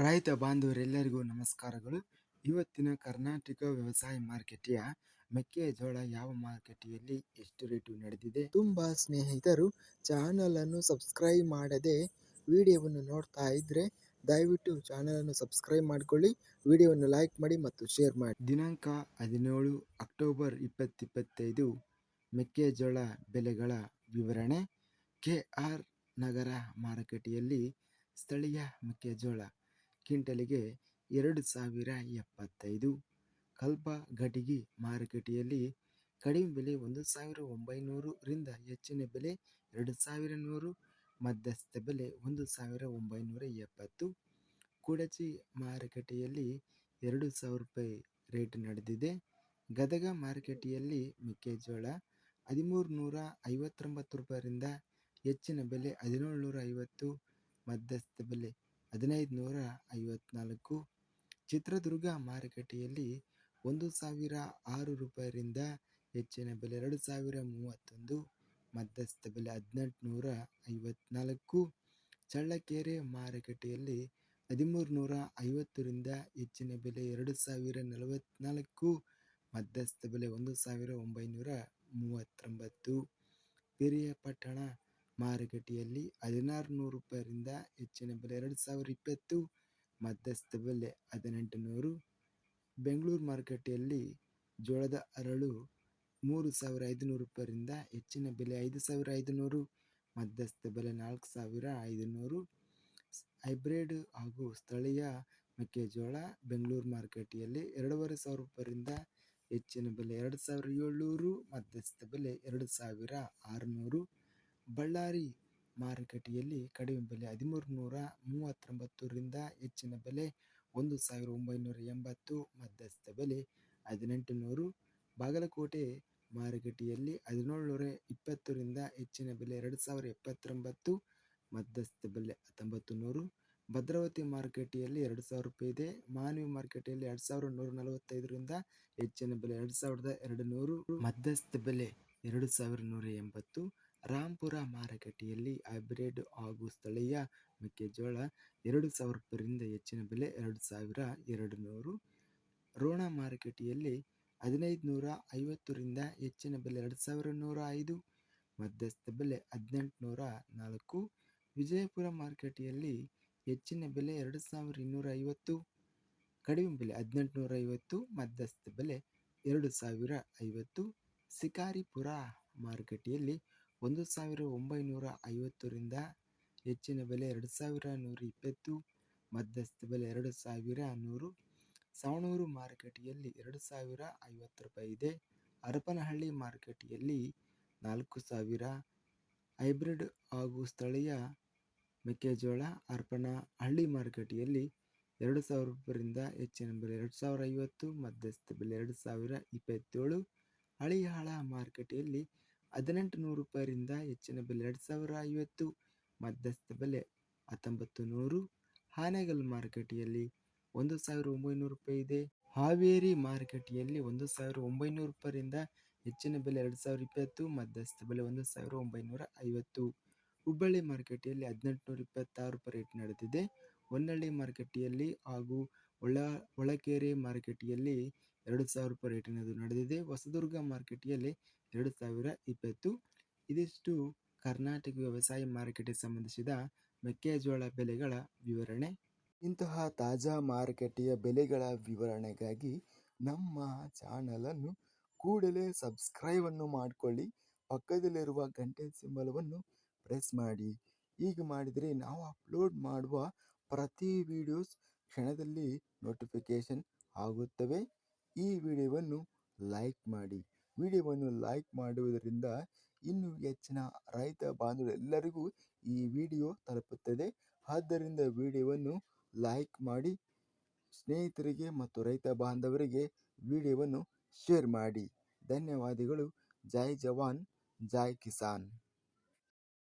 ರೈತ ಬಾಂಧವರೆಲ್ಲರಿಗೂ ನಮಸ್ಕಾರಗಳು. ಇವತ್ತಿನ ಕರ್ನಾಟಕ ವ್ಯವಸಾಯ ಮಾರುಕಟ್ಟೆಯ ಮೆಕ್ಕೆಜೋಳ ಯಾವ ಮಾರುಕಟ್ಟೆಯಲ್ಲಿ ಎಷ್ಟು ರೇಟು ನಡೆದಿದೆ? ತುಂಬ ಸ್ನೇಹಿತರು ಚಾನಲನ್ನು ಸಬ್ಸ್ಕ್ರೈಬ್ ಮಾಡದೆ ವಿಡಿಯೋವನ್ನು ನೋಡ್ತಾ ಇದ್ದರೆ ದಯವಿಟ್ಟು ಚಾನಲನ್ನು ಸಬ್ಸ್ಕ್ರೈಬ್ ಮಾಡಿಕೊಳ್ಳಿ, ವಿಡಿಯೋವನ್ನು ಲೈಕ್ ಮಾಡಿ ಮತ್ತು ಶೇರ್ ಮಾಡಿ. ದಿನಾಂಕ 17 ಅಕ್ಟೋಬರ್ 2025 ಮೆಕ್ಕೆಜೋಳ ಬೆಲೆಗಳ ವಿವರಣೆ. KR ನಗರ ಮಾರುಕಟ್ಟೆಯಲ್ಲಿ ಸ್ಥಳೀಯ ಮೆಕ್ಕೆಜೋಳ ಕ್ವಿಂಟಲಿಗೆ 2075. ಕಲ್ಪಘಟಗಿ ಮಾರುಕಟ್ಟೆಯಲ್ಲಿ ಕಡಿಮೆ ಬೆಲೆ 1900 ರಿಂದ ಹೆಚ್ಚಿನ ಬೆಲೆ 2100, ಮಧ್ಯಸ್ಥ ಬೆಲೆ 1970. ಕುಡಚಿ ಮಾರುಕಟ್ಟೆಯಲ್ಲಿ 2000 ರೂಪಾಯಿ ರೇಟ್ ನಡೆದಿದೆ. ಗದಗ ಮಾರುಕಟ್ಟೆಯಲ್ಲಿ ಮೆಕ್ಕೆಜೋಳ 1359 ರೂಪಾಯಿರಿಂದ ಹೆಚ್ಚಿನ ಬೆಲೆ 1750, ಮಧ್ಯಸ್ಥ ಬೆಲೆ 1554. ಚಿತ್ರದುರ್ಗ ಮಾರುಕಟ್ಟೆಯಲ್ಲಿ 1006 ರೂಪಾಯಿರಿಂದ ಹೆಚ್ಚಿನ ಬೆಲೆ 2031, ಮಧ್ಯಸ್ಥ ಬೆಲೆ 1854. ಚಳ್ಳಕೆರೆ ಮಾರುಕಟ್ಟೆಯಲ್ಲಿ 1350 ರಿಂದ ಹೆಚ್ಚಿನ ಬೆಲೆ 2044, ಮಧ್ಯಸ್ಥ ಬೆಲೆ 1939. ಪಿರಿಯಾಪಟ್ಟಣ ಮಾರುಕಟ್ಟೆಯಲ್ಲಿ 1600 ರೂಪಾಯಿರಿಂದ ಹೆಚ್ಚಿನ ಬೆಲೆ 2020, ಮಧ್ಯಸ್ಥ ಬೆಲೆ 1800. ಬೆಂಗಳೂರು ಮಾರುಕಟ್ಟೆಯಲ್ಲಿ ಜೋಳದ ಅರಳು 3500 ರೂಪಾಯಿರಿಂದ ಹೆಚ್ಚಿನ ಬೆಲೆ 5500, ಮಧ್ಯಸ್ಥ ಬೆಲೆ 4500. ಹೈಬ್ರಿಡ್ ಹಾಗೂ ಸ್ಥಳೀಯ ಮೆಕ್ಕೆಜೋಳ ಬೆಂಗಳೂರು ಮಾರುಕಟ್ಟೆಯಲ್ಲಿ 2500 ರೂಪಾಯಿರಿಂದ ಹೆಚ್ಚಿನ ಬೆಲೆ 2700, ಮಧ್ಯಸ್ಥ ಬೆಲೆ 2600. ಬಳ್ಳಾರಿ ಮಾರುಕಟ್ಟೆಯಲ್ಲಿ ಕಡಿಮೆ ಬೆಲೆ 1339 ರಿಂದ ಹೆಚ್ಚಿನ ಬೆಲೆ 1980, ಮಧ್ಯಸ್ಥ ಬೆಲೆ 1800. ಬಾಗಲಕೋಟೆ ಮಾರುಕಟ್ಟೆಯಲ್ಲಿ 1720 ರಿಂದ ಹೆಚ್ಚಿನ ಬೆಲೆ 2079, ಮಧ್ಯಸ್ಥ ಬೆಲೆ 1900. ಭದ್ರಾವತಿ ಮಾರುಕಟ್ಟೆಯಲ್ಲಿ 2000 ರೂಪಾಯಿ ಇದೆ. ಮಾನ್ವಿ ಮಾರುಕಟ್ಟೆಯಲ್ಲಿ 2145 ರಿಂದ ಹೆಚ್ಚಿನ ಬೆಲೆ 2200, ಮಧ್ಯಸ್ಥ ಬೆಲೆ 2180. ರಾಂಪುರ ಮಾರುಕಟ್ಟೆಯಲ್ಲಿ ಹೈಬ್ರಿಡ್ ಹಾಗೂ ಸ್ಥಳೀಯ ಮೆಕ್ಕೆಜೋಳ 2000 ರೂಪಾಯಿರಿಂದ ಹೆಚ್ಚಿನ ಬೆಲೆ 2200. ರೋಣ ಮಾರುಕಟ್ಟೆಯಲ್ಲಿ 1550 ರಿಂದ ಹೆಚ್ಚಿನ ಬೆಲೆ 2105, ಮಧ್ಯಸ್ಥ ಬೆಲೆ 1804. ವಿಜಯಪುರ ಮಾರುಕಟ್ಟೆಯಲ್ಲಿ ಹೆಚ್ಚಿನ ಬೆಲೆ 2250, ಕಡಿಮೆ ಬೆಲೆ 1850, ಮಧ್ಯಸ್ಥ ಬೆಲೆ 2050. ಶಿಕಾರಿಪುರ ಮಾರುಕಟ್ಟೆಯಲ್ಲಿ 1950 ರಿಂದ ಹೆಚ್ಚಿನ ಬೆಲೆ 2120, ಮಧ್ಯಸ್ಥ ಬೆಲೆ 2100. ಸವಣೂರು ಮಾರುಕಟ್ಟೆಯಲ್ಲಿ 2050 ರೂಪಾಯಿ ಇದೆ. ಹರಪನಹಳ್ಳಿ ಮಾರುಕಟ್ಟೆಯಲ್ಲಿ 4000. ಹೈಬ್ರಿಡ್ ಹಾಗೂ ಸ್ಥಳೀಯ ಮೆಕ್ಕೆಜೋಳ ಹರಪನಹಳ್ಳಿ ಮಾರುಕಟ್ಟೆಯಲ್ಲಿ 2000 ರೂಪಾಯಿರಿಂದ ಹೆಚ್ಚಿನ ಬೆಲೆ 2050, ಮಧ್ಯಸ್ಥ ಬೆಲೆ 2027. ಹಳಿಯಾಳ ಮಾರುಕಟ್ಟೆಯಲ್ಲಿ 1800 ರೂಪಾಯಿರಿಂದ ಹೆಚ್ಚಿನ ಬೆಲೆ 2050, ಮಧ್ಯಸ್ಥ ಬೆಲೆ 1900. ಹಾನಗಲ್ ಮಾರುಕಟ್ಟೆಯಲ್ಲಿ 1900 ರೂಪಾಯಿ ಇದೆ. ಹಾವೇರಿ ಮಾರುಕಟ್ಟೆಯಲ್ಲಿ 1900 ರೂಪಾಯಿರಿಂದ ಹೆಚ್ಚಿನ ಬೆಲೆ 2020, ಮಧ್ಯಸ್ಥ ಬೆಲೆ 1950. ಹುಬ್ಬಳ್ಳಿ ಮಾರುಕಟ್ಟೆಯಲ್ಲಿ 1826 ರೂಪಾಯಿ ರೇಟ್ ನಡೆದಿದೆ. ಹೊನ್ನಳ್ಳಿ ಮಾರುಕಟ್ಟೆಯಲ್ಲಿ ಹಾಗೂ ಒಳಕೆರೆ ಮಾರುಕಟ್ಟೆಯಲ್ಲಿ 2000 ರೂಪಾಯಿ ರೇಟಿನದು ನಡೆದಿದೆ. ಹೊಸದುರ್ಗ ಮಾರುಕಟ್ಟೆಯಲ್ಲಿ 2020. ಇದಿಷ್ಟು ಕರ್ನಾಟಕ ವ್ಯವಸಾಯ ಮಾರುಕಟ್ಟೆಗೆ ಸಂಬಂಧಿಸಿದ ಮೆಕ್ಕೆಜೋಳ ಬೆಲೆಗಳ ವಿವರಣೆ. ಇಂತಹ ತಾಜಾ ಮಾರುಕಟ್ಟೆಯ ಬೆಲೆಗಳ ವಿವರಣೆಗಾಗಿ ನಮ್ಮ ಚಾನಲನ್ನು ಕೂಡಲೇ ಸಬ್ಸ್ಕ್ರೈಬನ್ನು ಮಾಡಿಕೊಳ್ಳಿ, ಪಕ್ಕದಲ್ಲಿರುವ ಗಂಟೆ ಸಿಂಬಲವನ್ನು ಪ್ರೆಸ್ ಮಾಡಿ. ಹೀಗೆ ಮಾಡಿದರೆ ನಾವು ಅಪ್ಲೋಡ್ ಮಾಡುವ ಪ್ರತಿ ವಿಡಿಯೋಸ್ ಕ್ಷಣದಲ್ಲಿ ನೋಟಿಫಿಕೇಶನ್ ಆಗುತ್ತವೆ. ಈ ವಿಡಿಯೋವನ್ನು ಲೈಕ್ ಮಾಡಿ. ವಿಡಿಯೋವನ್ನು ಲೈಕ್ ಮಾಡುವುದರಿಂದ ಇನ್ನೂ ಹೆಚ್ಚಿನ ರೈತ ಬಾಂಧವರೆಲ್ಲರಿಗೂ ಈ ವಿಡಿಯೋ ತಲುಪುತ್ತದೆ. ಆದ್ದರಿಂದ ವಿಡಿಯೋವನ್ನು ಲೈಕ್ ಮಾಡಿ, ಸ್ನೇಹಿತರಿಗೆ ಮತ್ತು ರೈತ ಬಾಂಧವರಿಗೆ ವಿಡಿಯೋವನ್ನು ಶೇರ್ ಮಾಡಿ. ಧನ್ಯವಾದಗಳು. ಜೈ ಜವಾನ್, ಜೈ ಕಿಸಾನ್.